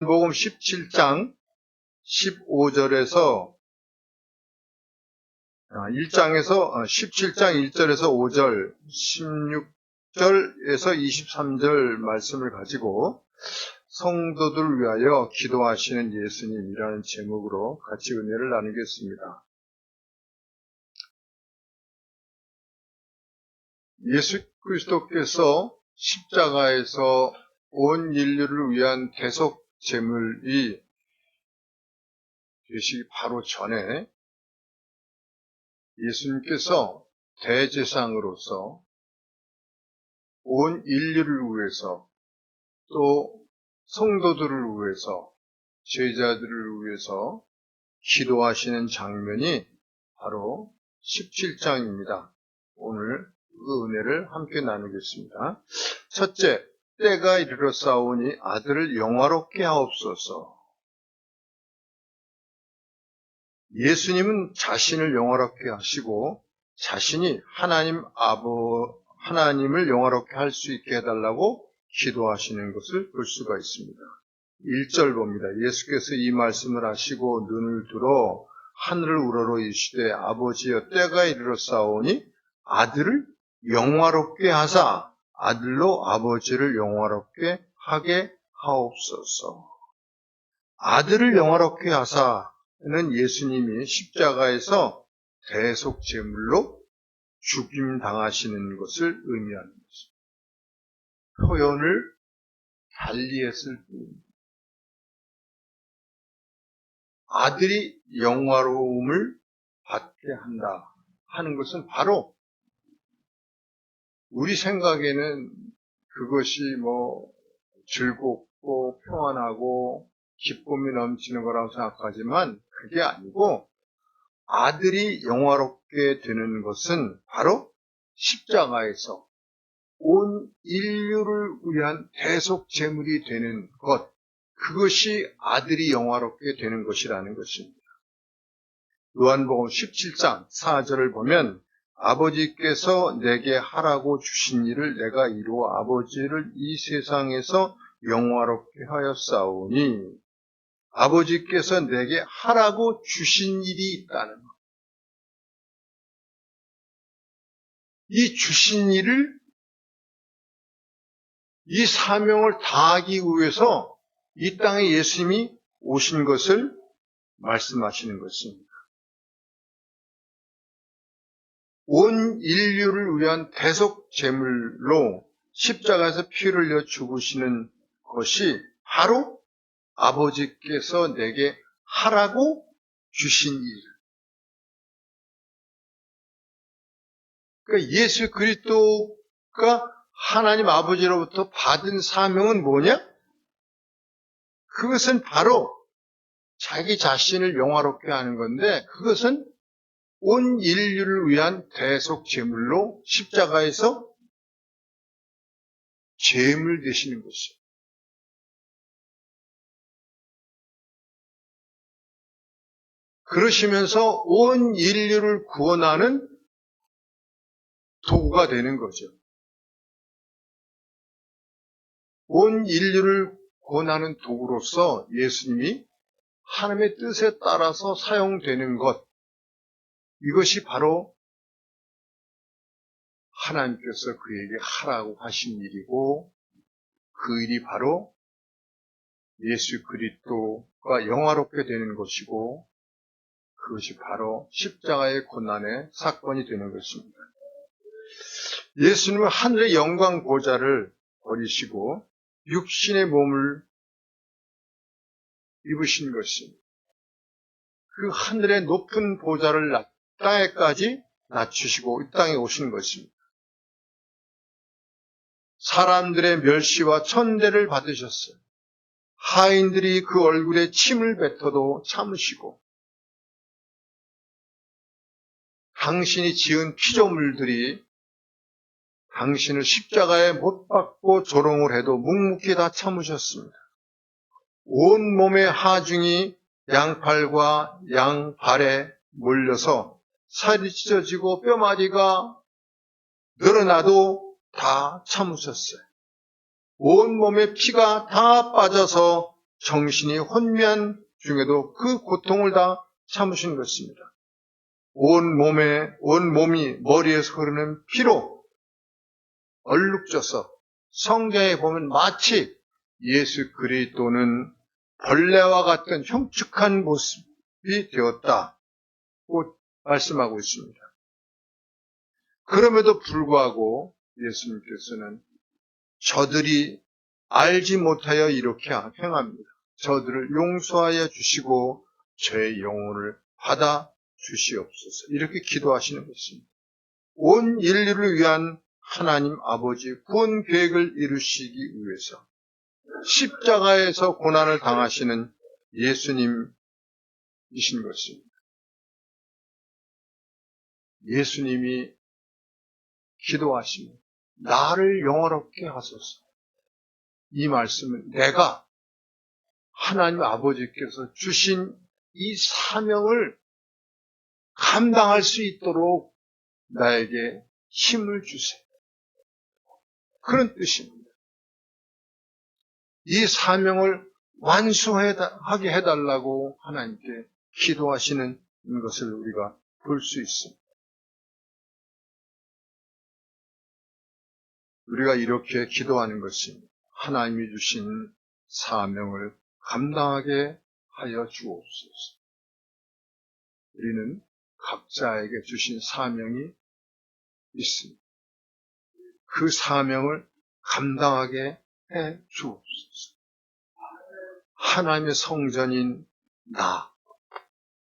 요한복음 17장 15절에서 17장 1절에서 5절, 16절에서 23절 말씀을 가지고 성도들을 위하여 기도하시는 예수님이라는 제목으로 같이 은혜를 나누겠습니다. 예수 그리스도께서 십자가에서 온 인류를 위한 대속 제물이 되시기 바로 전에 예수님께서 대제사장으로서 온 인류를 위해서 또 성도들을 위해서 제자들을 위해서 기도하시는 장면이 바로 17장입니다. 오늘 그 은혜를 함께 나누겠습니다. 첫째, 때가 이르렀사오니 아들을 영화롭게 하옵소서. 예수님은 자신을 영화롭게 하시고 자신이 하나님을 영화롭게 할 수 있게 해달라고 기도하시는 것을 볼 수가 있습니다. 1절 봅니다. 예수께서 이 말씀을 하시고 눈을 들어 하늘을 우러러 이르시되 아버지여 때가 이르렀사오니 아들을 영화롭게 하사 아들로 아버지를 영화롭게 하게 하옵소서. 아들을 영화롭게 하사는 예수님이 십자가에서 대속 제물로 죽임 당하시는 것을 의미하는 것입니다. 표현을 달리했을 뿐입니다. 아들이 영화로움을 받게 한다 하는 것은 바로 우리 생각에는 그것이 즐겁고 평안하고 기쁨이 넘치는 거라고 생각하지만 그게 아니고 아들이 영화롭게 되는 것은 바로 십자가에서 온 인류를 위한 대속 제물이 되는 것, 그것이 아들이 영화롭게 되는 것이라는 것입니다. 요한복음 17장 4절을 보면 아버지께서 내게 하라고 주신 일을 내가 이루어 아버지를 이 세상에서 영화롭게 하였사오니 아버지께서 내게 하라고 주신 일이 있다는 것. 이 주신 일을, 이 사명을 다하기 위해서 이 땅에 예수님이 오신 것을 말씀하시는 것입니다. 온 인류를 위한 대속 제물로 십자가에서 피를 흘려 죽으시는 것이 바로 아버지께서 내게 하라고 주신 일. 그러니까 예수 그리스도가 하나님 아버지로부터 받은 사명은 뭐냐? 그것은 바로 자기 자신을 영화롭게 하는 건데 그것은 온 인류를 위한 대속 제물로 십자가에서 제물 되시는 것이에요. 그러시면서 온 인류를 구원하는 도구가 되는 거죠. 온 인류를 구원하는 도구로서 예수님이 하나님의 뜻에 따라서 사용되는 것, 이것이 바로 하나님께서 그에게 하라고 하신 일이고 그 일이 바로 예수 그리스도가 영화롭게 되는 것이고 그것이 바로 십자가의 고난의 사건이 되는 것입니다. 예수님은 하늘의 영광 보좌를 버리시고 육신의 몸을 입으신 것입니다. 그 하늘의 높은 보좌를 땅에까지 낮추시고 이 땅에 오신 것입니다. 사람들의 멸시와 천대를 받으셨어요. 하인들이 그 얼굴에 침을 뱉어도 참으시고 당신이 지은 피조물들이 당신을 십자가에 못 박고 조롱을 해도 묵묵히 다 참으셨습니다. 온몸의 하중이 양팔과 양발에 몰려서 살이 찢어지고 뼈마디가 늘어나도 다 참으셨어요. 온몸에 피가 다 빠져서 정신이 혼미한 중에도 그 고통을 다 참으신 것입니다. 온 몸이 머리에서 흐르는 피로 얼룩져서 성경에 보면 마치 예수 그리스도는 벌레와 같은 흉측한 모습이 되었다고 말씀하고 있습니다. 그럼에도 불구하고 예수님께서는 저들이 알지 못하여 이렇게 행합니다. 저들을 용서하여 주시고 저의 영혼을 받아 주시옵소서. 이렇게 기도하시는 것입니다. 온 인류를 위한 하나님 아버지의 구원 계획을 이루시기 위해서 십자가에서 고난을 당하시는 예수님이신 것입니다. 예수님이 기도하시며 나를 영화롭게 하소서. 이 말씀은 내가 하나님 아버지께서 주신 이 사명을 감당할 수 있도록 나에게 힘을 주세요. 그런 뜻입니다. 이 사명을 완수하게 해달라고 하나님께 기도하시는 것을 우리가 볼 수 있습니다. 우리가 이렇게 기도하는 것이 하나님이 주신 사명을 감당하게 하여 주옵소서. 우리는 각자에게 주신 사명이 있습니다. 그 사명을 감당하게 해 주옵소서. 하나님의 성전인 나,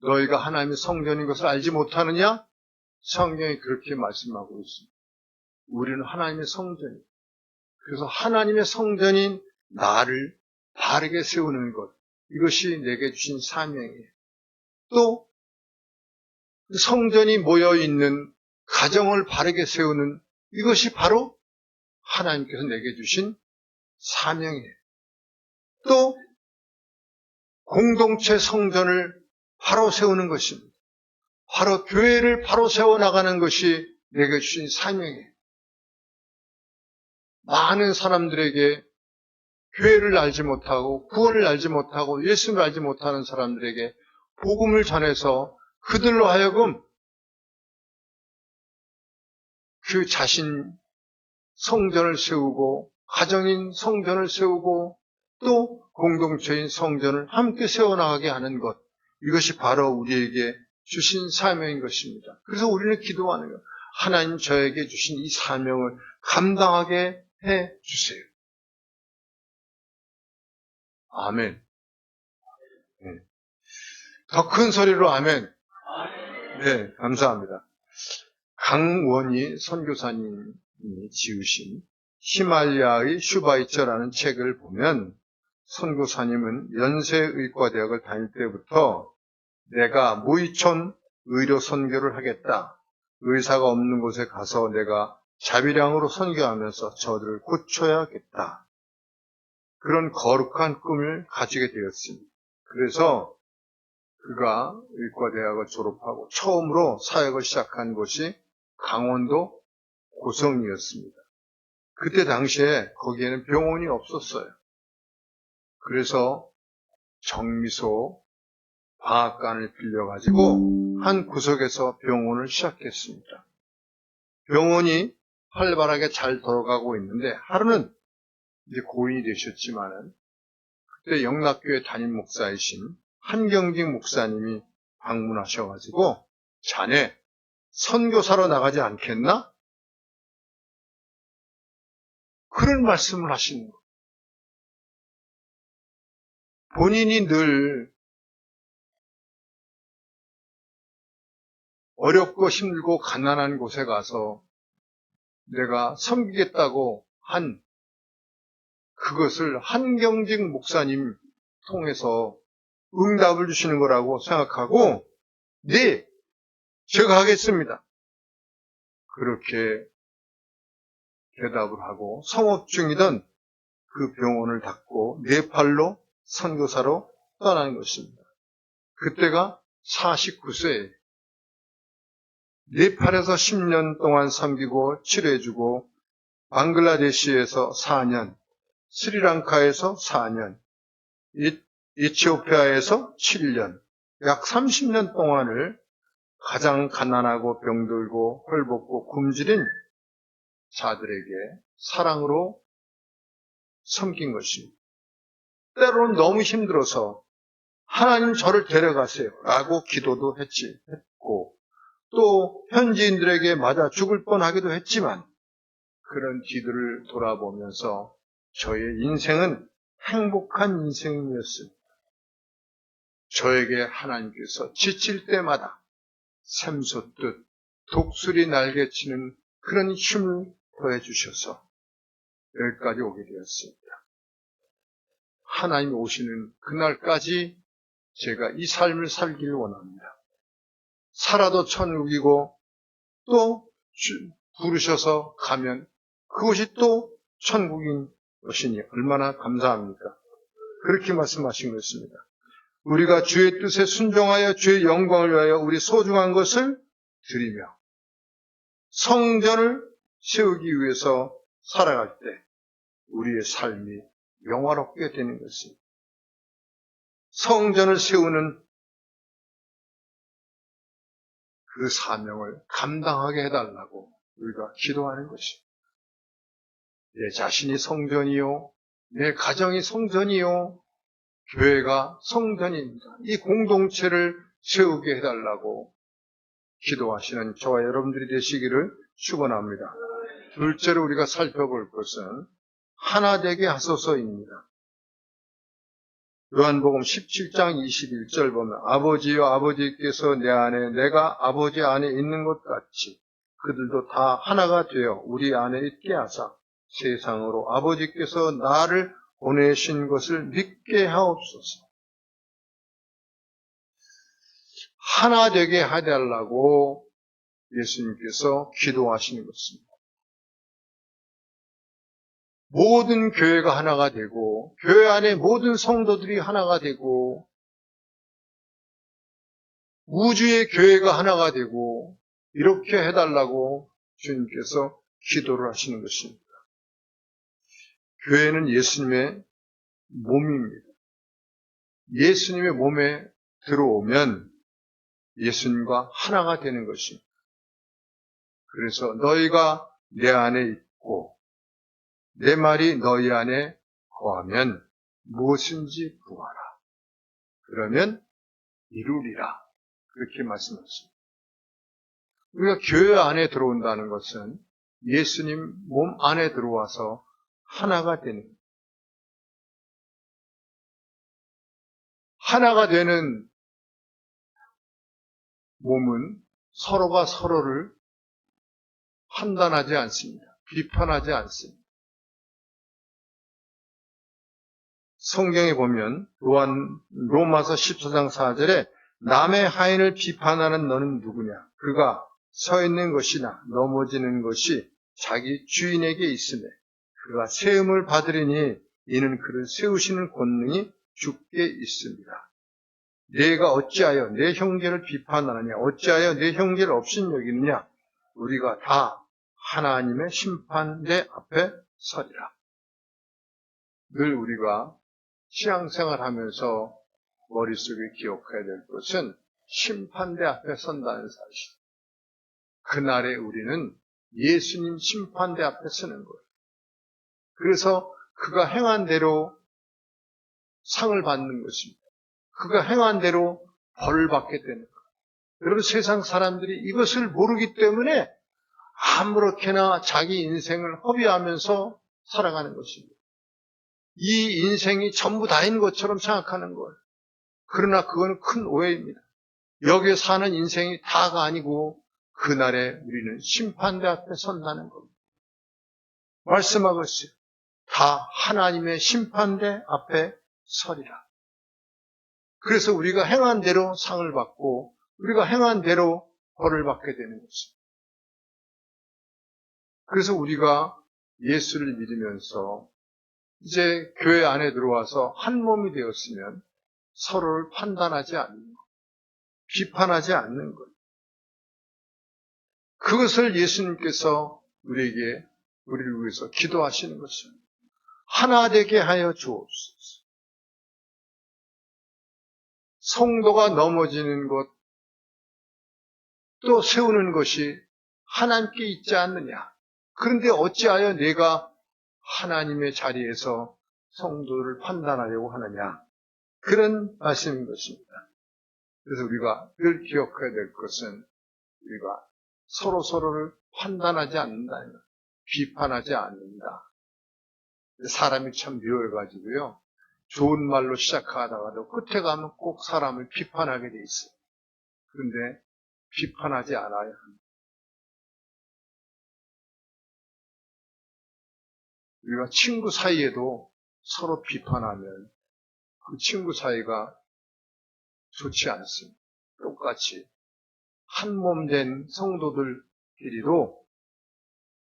너희가 하나님의 성전인 것을 알지 못하느냐? 성경이 그렇게 말씀하고 있습니다. 우리는 하나님의 성전이에요. 그래서 하나님의 성전인 나를 바르게 세우는 것, 이것이 내게 주신 사명이에요. 또 성전이 모여있는 가정을 바르게 세우는 이것이 바로 하나님께서 내게 주신 사명이에요. 또 공동체 성전을 바로 세우는 것입니다. 바로 교회를 바로 세워나가는 것이 내게 주신 사명이에요. 많은 사람들에게 교회를 알지 못하고 구원을 알지 못하고 예수를 알지 못하는 사람들에게 복음을 전해서 그들로 하여금 그 자신 성전을 세우고 가정인 성전을 세우고 또 공동체인 성전을 함께 세워나가게 하는 것, 이것이 바로 우리에게 주신 사명인 것입니다. 그래서 우리는 기도하는 것, 하나님 저에게 주신 이 사명을 감당하게 해 주세요. 아멘. 네. 더 큰 소리로 아멘. 네, 감사합니다. 강원희 선교사님이 지으신 히말리아의 슈바이처라는 책을 보면 선교사님은 연세의과대학을 다닐 때부터 내가 무이촌 의료 선교를 하겠다. 의사가 없는 곳에 가서 내가 자비량으로 선교하면서 저들을 고쳐야겠다. 그런 거룩한 꿈을 가지게 되었습니다. 그래서 그가 의과대학을 졸업하고 처음으로 사역을 시작한 곳이 강원도 고성이었습니다. 그때 당시에 거기에는 병원이 없었어요. 그래서 정미소 방앗간을 빌려가지고 한 구석에서 병원을 시작했습니다. 병원이 활발하게 잘 돌아가고 있는데 하루는 이제 고인이 되셨지만은 그때 영락교회 담임 목사이신 한경직 목사님이 방문하셔가지고 자네 선교사로 나가지 않겠나? 그런 말씀을 하시는 거예요. 본인이 늘 어렵고 힘들고 가난한 곳에 가서 내가 섬기겠다고 한 그것을 한경직 목사님 통해서 응답을 주시는 거라고 생각하고 네, 제가 하겠습니다. 그렇게 대답을 하고 성업 중이던 그 병원을 닫고 네팔로 선교사로 떠나는 것입니다. 그때가 49세예요. 네팔에서 10년 동안 섬기고 치료해주고 방글라데시에서 4년, 스리랑카에서 4년, 에티오피아에서 7년, 약 30년 동안을 가장 가난하고 병들고 헐벗고 굶주린 자들에게 사랑으로 섬긴 것입니다. 때로는 너무 힘들어서 하나님 저를 데려가세요 라고 기도도 했고 또 현지인들에게 맞아 죽을 뻔하기도 했지만 그런 뒤들을 돌아보면서 저의 인생은 행복한 인생이었습니다. 저에게 하나님께서 지칠 때마다 샘솟듯 독수리 날개치는 그런 힘을 더해주셔서 여기까지 오게 되었습니다. 하나님이 오시는 그날까지 제가 이 삶을 살기를 원합니다. 살아도 천국이고 또 부르셔서 가면 그곳이 또 천국인 것이니 얼마나 감사합니까? 그렇게 말씀하신 것입니다. 우리가 주의 뜻에 순종하여 주의 영광을 위하여 우리 소중한 것을 드리며 성전을 세우기 위해서 살아갈 때 우리의 삶이 영화롭게 되는 것입니다. 성전을 세우는 그 사명을 감당하게 해달라고 우리가 기도하는 것입니다. 내 자신이 성전이요, 내 가정이 성전이요, 교회가 성전입니다. 이 공동체를 세우게 해달라고 기도하시는 저와 여러분들이 되시기를 축원합니다. 둘째로 우리가 살펴볼 것은 하나 되게 하소서입니다. 요한복음 17장 21절 보면 아버지여 아버지께서 내 안에 내가 아버지 안에 있는 것 같이 그들도 다 하나가 되어 우리 안에 있게 하사 세상으로 아버지께서 나를 보내신 것을 믿게 하옵소서. 하나 되게 해달라고 예수님께서 기도하시는 것입니다. 모든 교회가 하나가 되고 교회 안에 모든 성도들이 하나가 되고 우주의 교회가 하나가 되고 이렇게 해달라고 주님께서 기도를 하시는 것입니다. 교회는 예수님의 몸입니다. 예수님의 몸에 들어오면 예수님과 하나가 되는 것입니다. 그래서 너희가 내 안에 있고 내 말이 너희 안에 거하면 무엇인지 구하라. 그러면 이루리라. 그렇게 말씀하셨습니다. 우리가 교회 안에 들어온다는 것은 예수님 몸 안에 들어와서 하나가 되는 거예요. 하나가 되는 몸은 서로가 서로를 판단하지 않습니다. 비판하지 않습니다. 성경에 보면 로마서 14장 4절에 남의 하인을 비판하는 너는 누구냐? 그가 서 있는 것이나 넘어지는 것이 자기 주인에게 있으며 그가 세움을 받으리니 이는 그를 세우시는 권능이 주께 있습니다. 내가 어찌하여 내 형제를 비판하느냐? 어찌하여 내 형제를 업신여기느냐? 우리가 다 하나님의 심판대 앞에 서리라. 늘 우리가 신앙생활 하면서 머릿속에 기억해야 될 것은 심판대 앞에 선다는 사실. 그날에 우리는 예수님 심판대 앞에 서는 거예요. 그래서 그가 행한 대로 상을 받는 것입니다. 그가 행한 대로 벌을 받게 되는 거예요. 여러분 세상 사람들이 이것을 모르기 때문에 아무렇게나 자기 인생을 허비하면서 살아가는 것입니다. 이 인생이 전부 다인 것처럼 생각하는 거예요. 그러나 그건 큰 오해입니다. 여기에 사는 인생이 다가 아니고 그날에 우리는 심판대 앞에 선다는 겁니다. 말씀하고 있어요. 다 하나님의 심판대 앞에 서리라. 그래서 우리가 행한 대로 상을 받고 우리가 행한 대로 벌을 받게 되는 것입니다. 그래서 우리가 예수를 믿으면서 이제 교회 안에 들어와서 한 몸이 되었으면 서로를 판단하지 않는 것, 비판하지 않는 것. 그것을 예수님께서 우리를 위해서 기도하시는 것입니다. 하나 되게 하여 주옵소서. 성도가 넘어지는 것, 또 세우는 것이 하나님께 있지 않느냐. 그런데 어찌하여 내가 하나님의 자리에서 성도를 판단하려고 하느냐. 그런 말씀인 것입니다. 그래서 우리가 늘 기억해야 될 것은 우리가 서로를 판단하지 않는다. 비판하지 않는다. 사람이 참 미워해가지고요. 좋은 말로 시작하다가도 끝에 가면 꼭 사람을 비판하게 돼 있어요. 그런데 비판하지 않아야 합니다. 우리가 친구 사이에도 서로 비판하면 그 친구 사이가 좋지 않습니다. 똑같이 한 몸 된 성도들끼리도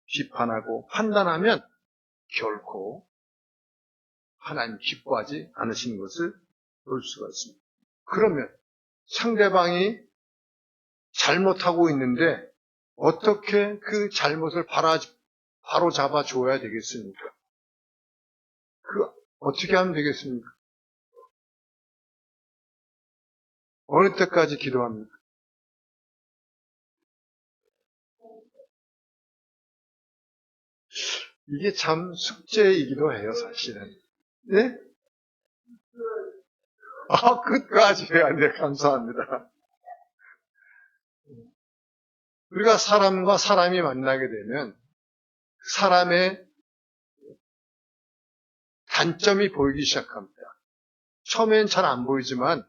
비판하고 판단하면 결코 하나님 기뻐하지 않으시는 것을 볼 수가 있습니다. 그러면 상대방이 잘못하고 있는데 어떻게 그 잘못을 바로 잡아줘야 되겠습니까? 어떻게 하면 되겠습니까? 어느 때까지 기도합니까? 이게 참 숙제이기도 해요, 사실은. 네? 끝까지 해야 돼. 감사합니다. 우리가 사람과 사람이 만나게 되면 사람의 단점이 보이기 시작합니다. 처음엔 잘 안 보이지만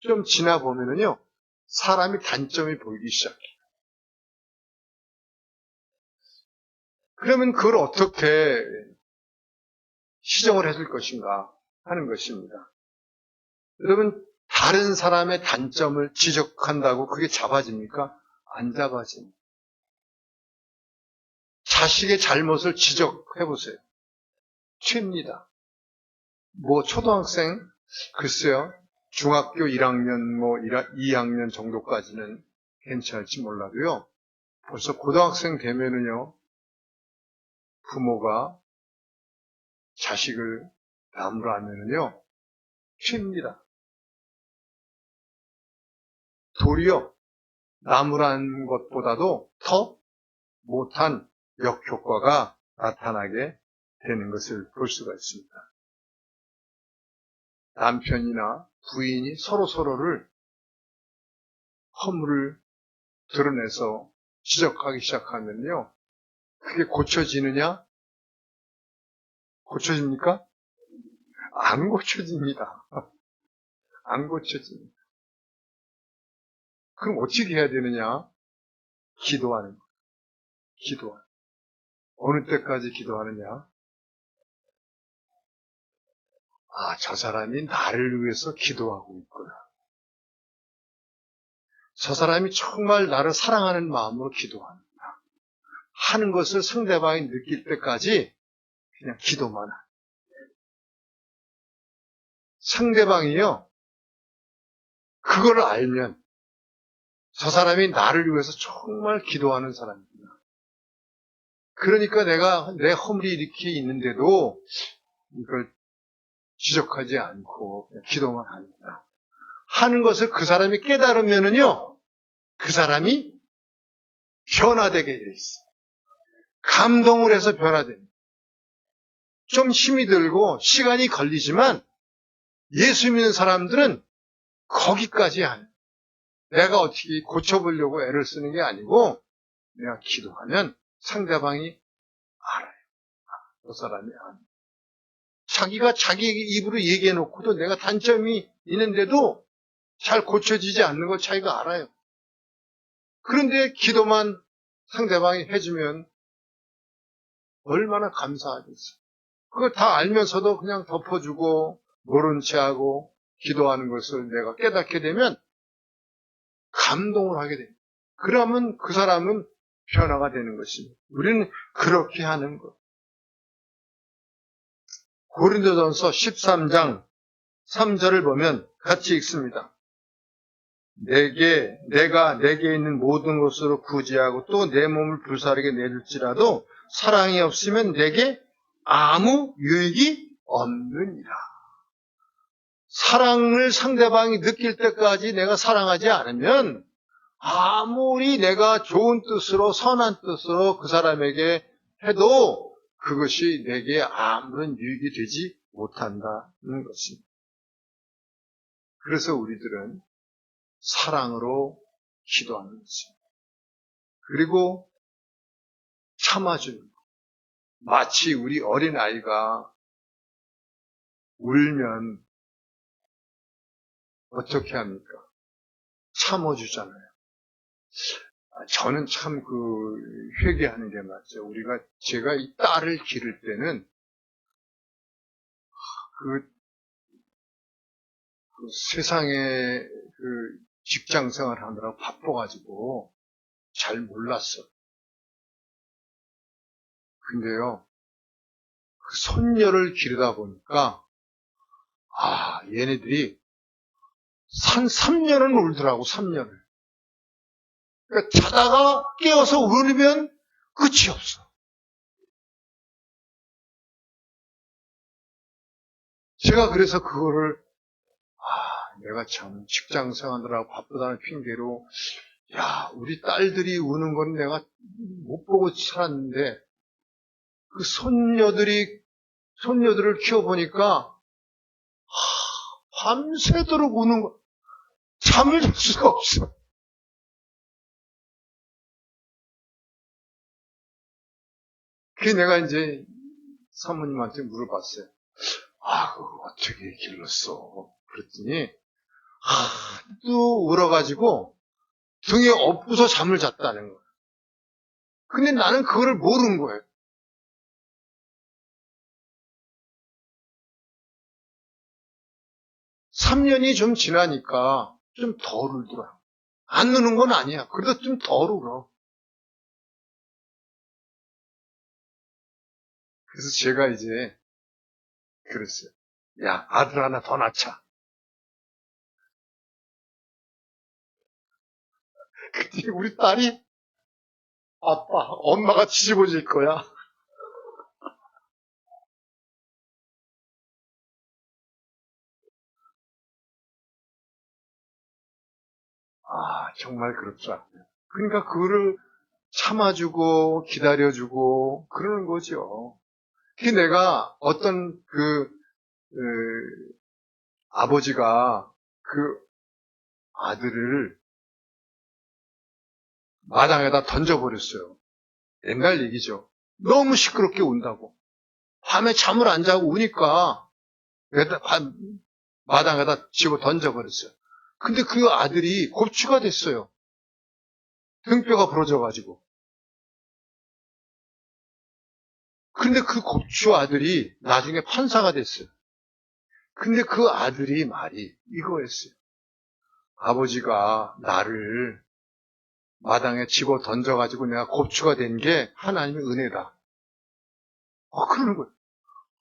좀 지나 보면은요, 사람이 단점이 보이기 시작해요. 그러면 그걸 어떻게 시정을 해줄 것인가 하는 것입니다. 여러분, 다른 사람의 단점을 지적한다고 그게 잡아집니까? 안 잡아집니다. 자식의 잘못을 지적해보세요. 죄입니다. 초등학생, 글쎄요, 중학교 1학년, 2학년 정도까지는 괜찮을지 몰라도요, 벌써 고등학생 되면은요, 부모가 자식을 나무라면은요, 죄입니다. 도리어 나무란 것보다도 더 못한 역효과가 나타나게 되는 것을 볼 수가 있습니다. 남편이나 부인이 서로를 허물을 드러내서 지적하기 시작하면요, 그게 고쳐지느냐? 고쳐집니까? 안 고쳐집니다. 안 고쳐집니다. 그럼 어떻게 해야 되느냐? 기도하는 거예요. 기도하는 거예요. 어느 때까지 기도하느냐? 저 사람이 나를 위해서 기도하고 있구나. 저 사람이 정말 나를 사랑하는 마음으로 기도하는구나. 하는 것을 상대방이 느낄 때까지 그냥 기도만 하는 거예요. 상대방이요, 그걸 알면 저 사람이 나를 위해서 정말 기도하는 사람이구나. 그러니까 내가 내 허물이 이렇게 있는데도 이걸 지적하지 않고 기도만 합니다. 하는 것을 그 사람이 깨달으면은요, 그 사람이 변화되게 돼 있어요. 감동을 해서 변화됩니다. 좀 힘이 들고 시간이 걸리지만 예수 믿는 사람들은 거기까지 안. 내가 어떻게 고쳐보려고 애를 쓰는 게 아니고 내가 기도하면 상대방이 알아요. 그 사람이 알아요. 자기가 자기 입으로 얘기해놓고도 내가 단점이 있는데도 잘 고쳐지지 않는 걸 자기가 알아요. 그런데 기도만 상대방이 해주면 얼마나 감사하겠어요. 그거 다 알면서도 그냥 덮어주고 모른 체하고 기도하는 것을 내가 깨닫게 되면 감동을 하게 됩니다. 그러면 그 사람은 변화가 되는 것입니다. 우리는 그렇게 하는 것. 고린도전서 13장 3절을 보면 같이 읽습니다. 내가 내게 있는 모든 것으로 구제하고 또 내 몸을 불사르게 내줄지라도 사랑이 없으면 내게 아무 유익이 없느니라. 사랑을 상대방이 느낄 때까지 내가 사랑하지 않으면 아무리 내가 좋은 뜻으로 선한 뜻으로 그 사람에게 해도 그것이 내게 아무런 유익이 되지 못한다는 것입니다. 그래서 우리들은 사랑으로 기도하는 것입니다. 그리고 참아주는 것. 마치 우리 어린아이가 울면 어떻게 합니까? 참아주잖아요. 저는 참 회개하는 게 맞죠. 제가 이 딸을 기를 때는 세상에 직장 생활 하느라 바빠가지고 잘 몰랐어. 근데요, 그 손녀를 기르다 보니까, 얘네들이 3년은 울더라고, 3년을. 그러니까 자다가 깨어서 울으면 끝이 없어. 제가 그래서 그거를, 내가 참 직장 생활하느라 바쁘다는 핑계로, 우리 딸들이 우는 건 내가 못 보고 살았는데, 그 손녀들을 키워보니까, 밤새도록 우는 거, 잠을 잘 수가 없어. 그래서 내가 이제 사모님한테 물어봤어요. 그거 어떻게 길렀어? 그랬더니, 하도 울어가지고 등에 엎고서 잠을 잤다는 거예요. 근데 나는 그거를 모르는 거예요. 3년이 좀 지나니까 좀 덜 울더라. 안 우는 건 아니야. 그래도 좀 덜 울어. 그래서 제가 이제 그랬어요. 야, 아들 하나 더 낳자. 그때 우리 딸이 아빠, 엄마가 뒤집어질 거야. 정말 그렇지 않아요. 그러니까 그거를 참아주고 기다려주고 그러는 거죠. 그 내가 어떤 아버지가 그 아들을 마당에다 던져버렸어요. 옛날 얘기죠. 너무 시끄럽게 운다고. 밤에 잠을 안 자고 우니까 마당에다 집어 던져버렸어요. 근데 그 아들이 곱추가 됐어요. 등뼈가 부러져가지고. 근데 그 곱추 아들이 나중에 판사가 됐어요. 근데 그 아들이 말이 이거였어요. 아버지가 나를 마당에 집어 던져가지고 내가 곱추가 된 게 하나님의 은혜다. 그러는 거예요.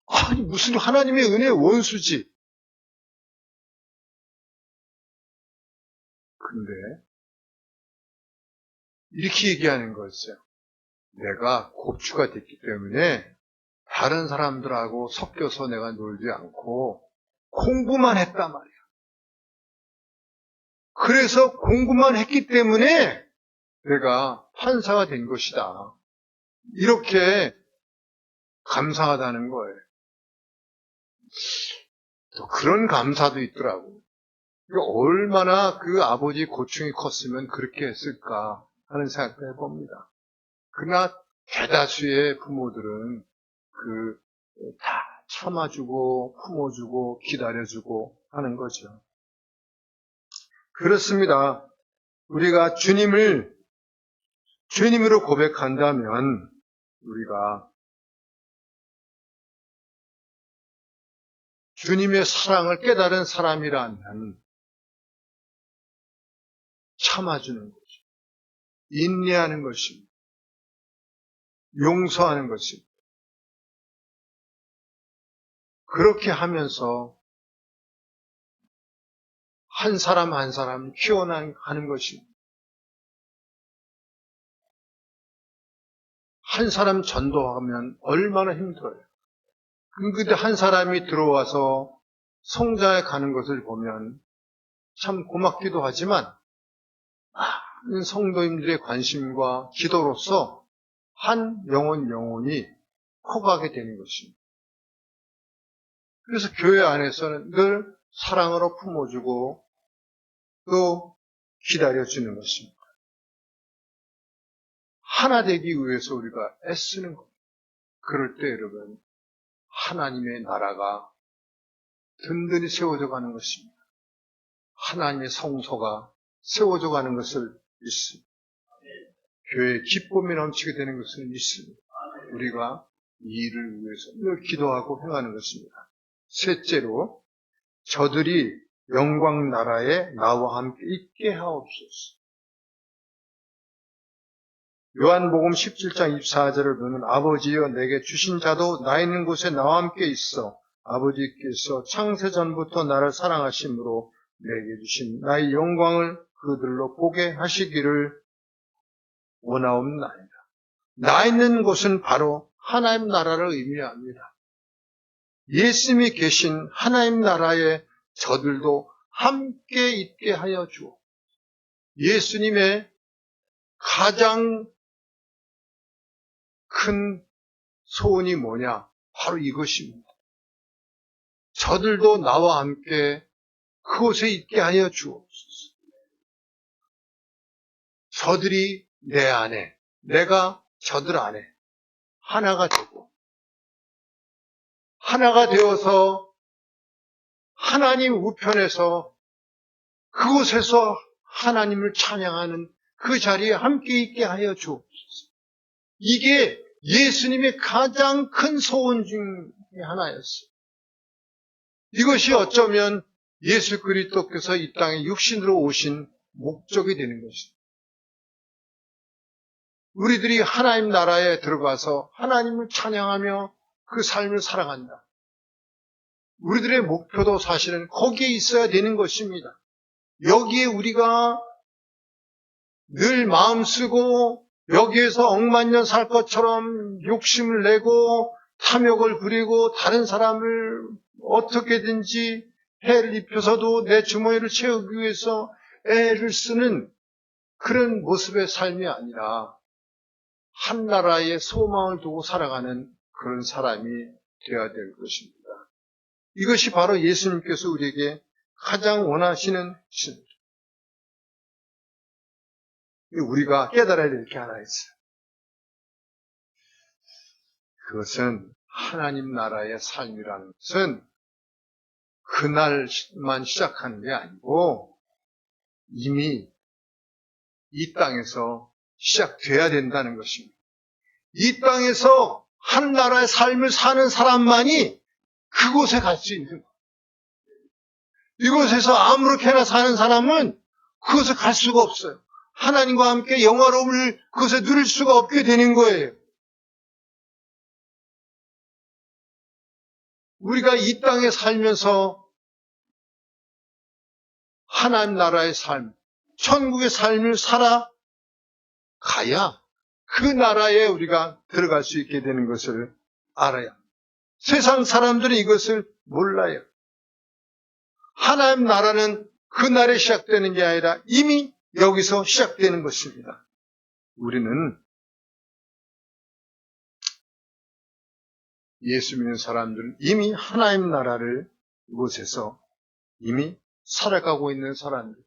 아니, 무슨 하나님의 은혜의 원수지. 근데 이렇게 얘기하는 거였어요. 내가 곱추가 됐기 때문에 다른 사람들하고 섞여서 내가 놀지 않고 공부만 했단 말이야. 그래서 공부만 했기 때문에 내가 판사가 된 것이다. 이렇게 감사하다는 거예요. 또 그런 감사도 있더라고요. 얼마나 그 아버지 고충이 컸으면 그렇게 했을까 하는 생각도 해봅니다. 그러나 대다수의 부모들은 다 참아주고 품어주고 기다려주고 하는 거죠. 그렇습니다. 우리가 주님으로 고백한다면 우리가 주님의 사랑을 깨달은 사람이라면 참아주는 거죠. 인내하는 것입니다. 용서하는 것입니다. 그렇게 하면서 한 사람 한 사람 키워나가는 것입니다. 한 사람 전도하면 얼마나 힘들어요. 근데 한 사람이 들어와서 성자에 가는 것을 보면 참 고맙기도 하지만 많은 성도님들의 관심과 기도로서 한 영혼이 커가게 되는 것입니다. 그래서 교회 안에서는 늘 사랑으로 품어주고 또 기다려주는 것입니다. 하나 되기 위해서 우리가 애쓰는 겁니다. 그럴 때 여러분, 하나님의 나라가 든든히 세워져 가는 것입니다. 하나님의 성소가 세워져 가는 것을 믿습니다. 교회에 기쁨이 넘치게 되는 것을 믿습니다. 우리가 이 일을 위해서 늘 기도하고 행하는 것입니다. 셋째로, 저들이 영광 나라에 나와 함께 있게 하옵소서. 요한복음 17장 24절을 보면 아버지여 내게 주신 자도 나 있는 곳에 나와 함께 있어 아버지께서 창세전부터 나를 사랑하심으로 내게 주신 나의 영광을 그들로 보게 하시기를 원하옵나이다. 나 있는 곳은 바로 하나님 나라를 의미합니다. 예수님이 계신 하나님 나라에 저들도 함께 있게 하여 주옵소서. 예수님의 가장 큰 소원이 뭐냐? 바로 이것입니다. 저들도 나와 함께 그곳에 있게 하여 주옵소서. 저들이 내 안에, 내가 저들 안에 하나가 되고 하나가 되어서 하나님 우편에서 그곳에서 하나님을 찬양하는 그 자리에 함께 있게 하여 주옵소서. 이게 예수님의 가장 큰 소원 중에 하나였어요. 이것이 어쩌면 예수 그리스도께서 이 땅에 육신으로 오신 목적이 되는 것입니다. 우리들이 하나님 나라에 들어가서 하나님을 찬양하며 그 삶을 살아간다. 우리들의 목표도 사실은 거기에 있어야 되는 것입니다. 여기에 우리가 늘 마음 쓰고 여기에서 억만년 살 것처럼 욕심을 내고 탐욕을 부리고 다른 사람을 어떻게든지 해를 입혀서도 내 주머니를 채우기 위해서 애를 쓰는 그런 모습의 삶이 아니라 한 나라의 소망을 두고 살아가는 그런 사람이 되어야 될 것입니다. 이것이 바로 예수님께서 우리에게 가장 원하시는 것입니다. 우리가 깨달아야 될 게 하나 있어요. 그것은 하나님 나라의 삶이라는 것은 그날만 시작하는 게 아니고 이미 이 땅에서 시작돼야 된다는 것입니다. 이 땅에서 한 나라의 삶을 사는 사람만이 그곳에 갈 수 있는 거예요. 이곳에서 아무렇게나 사는 사람은 그곳에 갈 수가 없어요. 하나님과 함께 영화로움을 그것에 누릴 수가 없게 되는 거예요. 우리가 이 땅에 살면서 하나님 나라의 삶, 천국의 삶을 살아가야 그 나라에 우리가 들어갈 수 있게 되는 것을 알아야 합니다. 세상 사람들은 이것을 몰라요. 하나님 나라는 그날에 시작되는 게 아니라 이미 여기서 시작되는 것입니다. 우리는 예수 믿는 사람들은 이미 하나님 나라를 이곳에서 이미 살아가고 있는 사람들.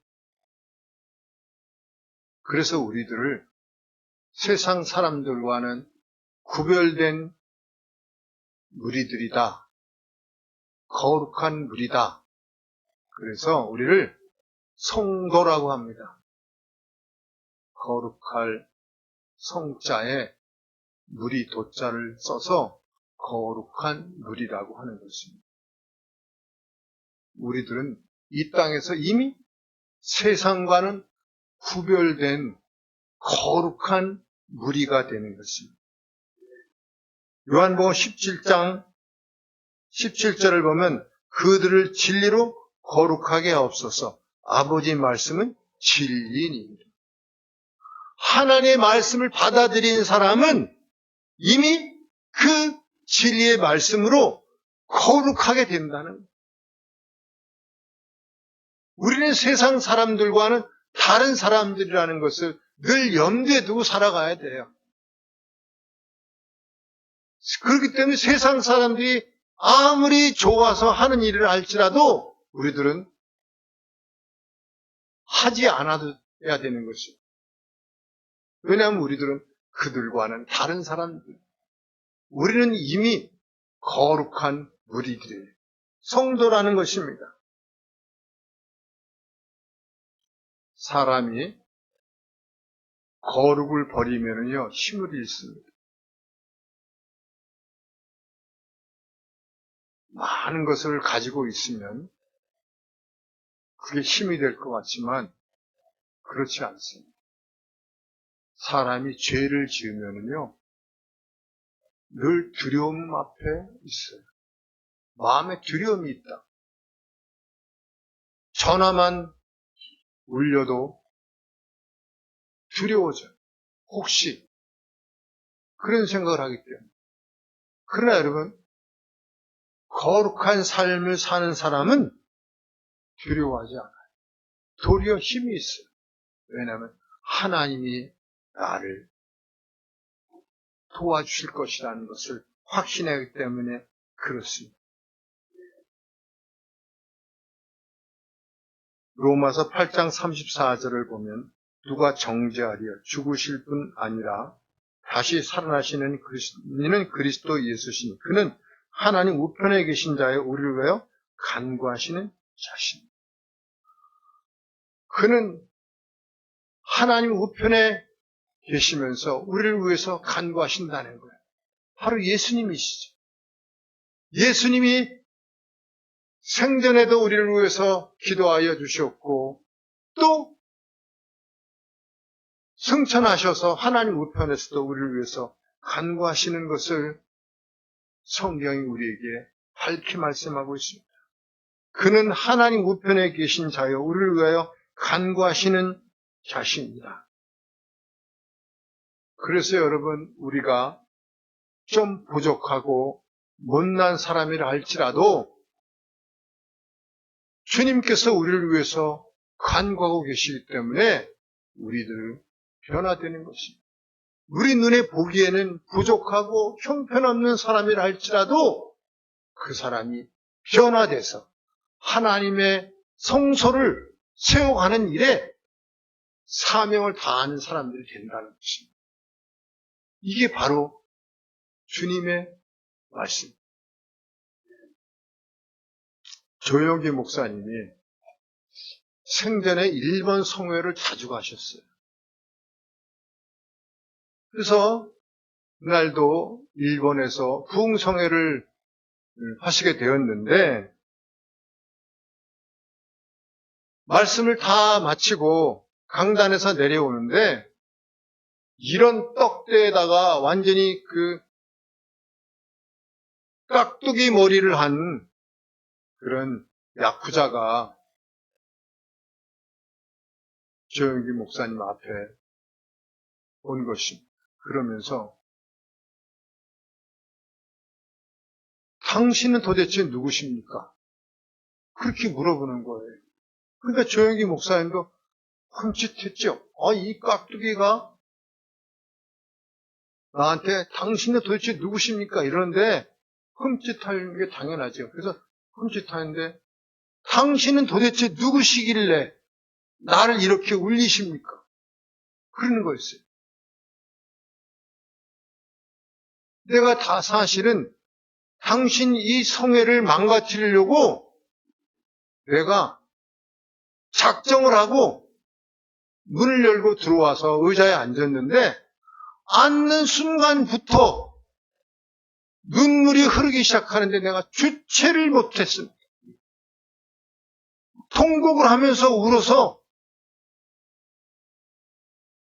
그래서 우리들을 세상 사람들과는 구별된 무리들이다. 거룩한 무리다. 그래서 우리를 성도라고 합니다. 거룩할 성자에 무리 도자를 써서 거룩한 무리라고 하는 것입니다. 우리들은 이 땅에서 이미 세상과는 구별된 거룩한 무리가 되는 것입니다. 요한복음 17장 17절을 보면 그들을 진리로 거룩하게 하옵소서. 아버지 말씀은 진리입니다. 하나님의 말씀을 받아들인 사람은 이미 그 진리의 말씀으로 거룩하게 된다는 거예요. 우리는 세상 사람들과는 다른 사람들이라는 것을 늘 염두에 두고 살아가야 돼요. 그렇기 때문에 세상 사람들이 아무리 좋아서 하는 일을 할지라도 우리들은 하지 않아도 해야 되는 것이죠. 왜냐하면 우리들은 그들과는 다른 사람들. 우리는 이미 거룩한 무리들이에요. 성도라는 것입니다. 사람이 거룩을 버리면요 힘을 잃습니다. 많은 것을 가지고 있으면 그게 힘이 될 것 같지만 그렇지 않습니다. 사람이 죄를 지으면요 늘 두려움 앞에 있어요. 마음에 두려움이 있다. 전화만 울려도 두려워져요. 혹시 그런 생각을 하기 때문에. 그러나 여러분, 거룩한 삶을 사는 사람은 두려워하지 않아요. 도리어 힘이 있어요. 왜냐하면 하나님이 나를 도와주실 것이라는 것을 확신하기 때문에 그렇습니다. 로마서 8장 34절을 보면 누가 정죄하리요 죽으실 뿐 아니라 다시 살아나시는 이는 그리스도 예수시니 그는 하나님 우편에 계신 자여 우리를 위하여 간구하시는 자신. 그는 하나님 우편에 계시면서 우리를 위해서 간구하신다는 거예요. 바로 예수님이시죠. 예수님이 생전에도 우리를 위해서 기도하여 주셨고 또 승천하셔서 하나님 우편에서도 우리를 위해서 간구하시는 것을 성경이 우리에게 밝히 말씀하고 있습니다. 그는 하나님 우편에 계신 자여 우리를 위하여 간구하시는 자신이다. 그래서 여러분 우리가 좀 부족하고 못난 사람이라 할지라도 주님께서 우리를 위해서 간구하고 계시기 때문에 우리들 변화되는 것입니다. 우리 눈에 보기에는 부족하고 형편없는 사람이라 할지라도 그 사람이 변화돼서 하나님의 성소를 세워가는 일에 사명을 다하는 사람들이 된다는 것입니다. 이게 바로 주님의 말씀. 조영기 목사님이 생전에 일본 성회를 자주 가셨어요. 그래서 그날도 일본에서 부흥성회를 하시게 되었는데 말씀을 다 마치고 강단에서 내려오는데 이런 떡대에다가 완전히 그 깍두기 머리를 한 그런 야쿠자가 조영기 목사님 앞에 온 것입니다. 그러면서 당신은 도대체 누구십니까? 그렇게 물어보는 거예요. 그러니까 조영기 목사님도 흠칫했죠. 이 깍두기가 나한테 당신은 도대체 누구십니까? 이러는데 흠칫하는 게 당연하죠. 그래서 흠칫하는데 당신은 도대체 누구시길래 나를 이렇게 울리십니까? 그러는 거였어요. 내가 다 사실은 당신 이 성회를 망가뜨리려고 내가 작정을 하고 문을 열고 들어와서 의자에 앉았는데 앉는 순간부터 눈물이 흐르기 시작하는데 내가 주체를 못했습니다. 통곡을 하면서 울어서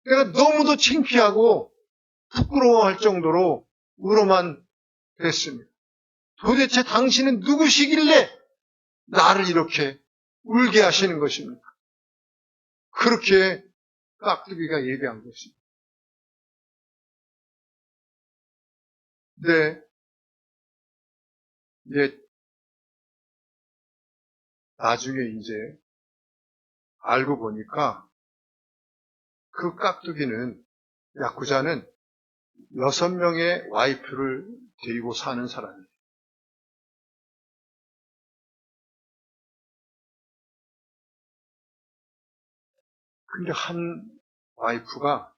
내가 너무도 창피하고 부끄러워할 정도로 울어만 됐습니다. 도대체 당신은 누구시길래 나를 이렇게 울게 하시는 것입니까? 그렇게 깍두기가 얘기한 것입니다. 근데 이제 나중에 이제 알고 보니까 그 깍두기는, 야쿠자는 6명의 와이프를 데리고 사는 사람이에요. 근데 한 와이프가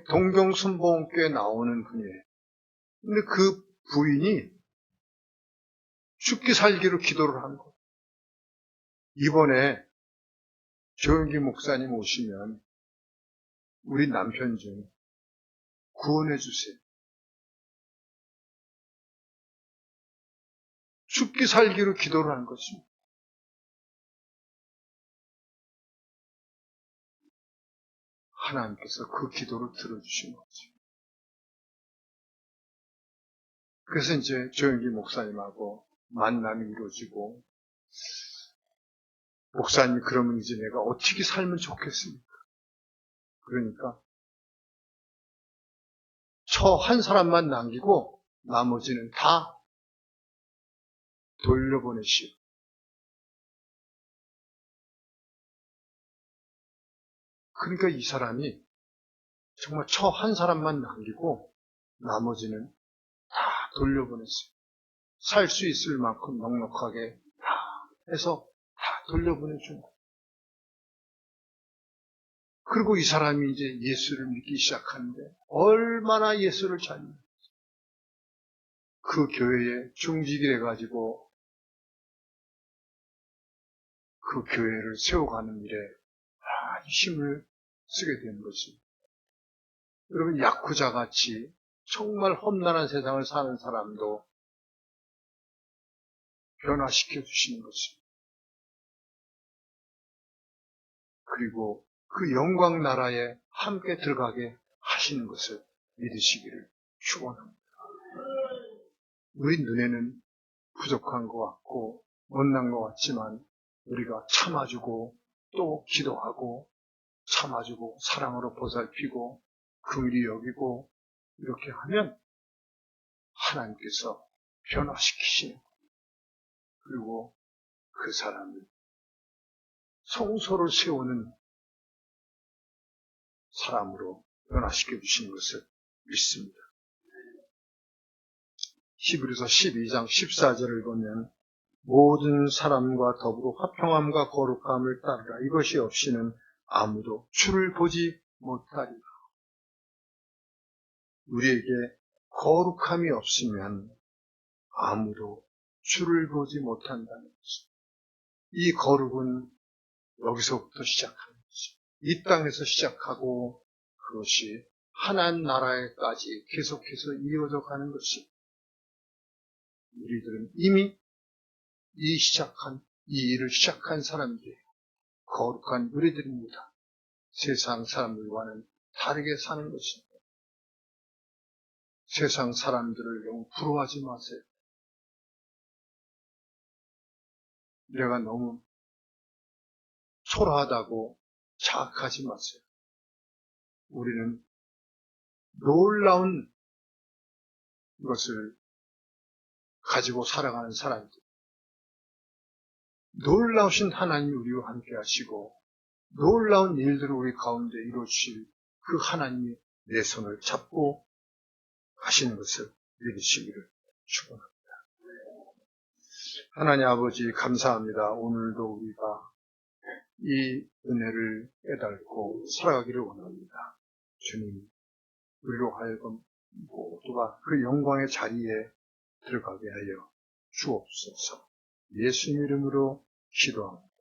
동경 순복음교회 나오는 분이에요. 근데 그 부인이 죽기 살기로 기도를 한 거예요. 이번에 조영기 목사님 오시면 우리 남편 좀 구원해 주세요. 죽기 살기로 기도를 한 것입니다. 하나님께서 그 기도를 들어주신 거죠. 그래서 이제 조영기 목사님하고 만남이 이루어지고, 목사님이 그러면 이제 내가 어떻게 살면 좋겠습니까? 그러니까 저 한 사람만 남기고 나머지는 다 돌려보내시오. 그러니까 이 사람이 정말 저 한 사람만 남기고 나머지는 다 돌려보냈어요. 살 수 있을 만큼 넉넉하게 다 해서 다 돌려보내준 거예요. 그리고 이 사람이 이제 예수를 믿기 시작하는데 얼마나 예수를 잘 믿어요. 그 교회에 중직이 돼가지고 그 교회를 세워가는 일에 힘을 쓰게 된 것입니다. 여러분, 야쿠자같이 정말 험난한 세상을 사는 사람도 변화시켜 주시는 것입니다. 그리고 그 영광 나라에 함께 들어가게 하시는 것을 믿으시기를 축원합니다. 우리 눈에는 부족한 것 같고 못난 것 같지만 우리가 참아주고 또 기도하고 참아주고 사랑으로 보살피고 긍휼히 여기고 이렇게 하면 하나님께서 변화시키시는, 그리고 그 사람을 성소를 세우는 사람으로 변화시켜 주시는 것을 믿습니다. 히브리서 12장 14절을 보면 모든 사람과 더불어 화평함과 거룩함을 따르라. 이것이 없이는 아무도 주를 보지 못하리라. 우리에게 거룩함이 없으면 아무도 주를 보지 못한다는 것입니다. 이 거룩은 여기서부터 시작하는 것입니다. 이 땅에서 시작하고 그것이 하나님 나라에까지 계속해서 이어져 가는 것입니다. 우리들은 이미 이 일을 시작한 사람들이에요. 거룩한 우리들입니다. 세상 사람들과는 다르게 사는 것입니다. 세상 사람들을 너무 부러워하지 마세요. 내가 너무 초라하다고 자학하지 마세요. 우리는 놀라운 것을 가지고 살아가는 사람들. 놀라우신 하나님이 우리와 함께 하시고 놀라운 일들을 우리 가운데 이루어주실 그 하나님이 내 손을 잡고 하시는 것을 믿으시기를 축원합니다. 하나님 아버지 감사합니다. 오늘도 우리가 이 은혜를 깨닫고 살아가기를 원합니다. 주님, 우리로 하여금 모두가 그 영광의 자리에 들어가게 하여 주옵소서. 예수님 이름으로 기도합니다.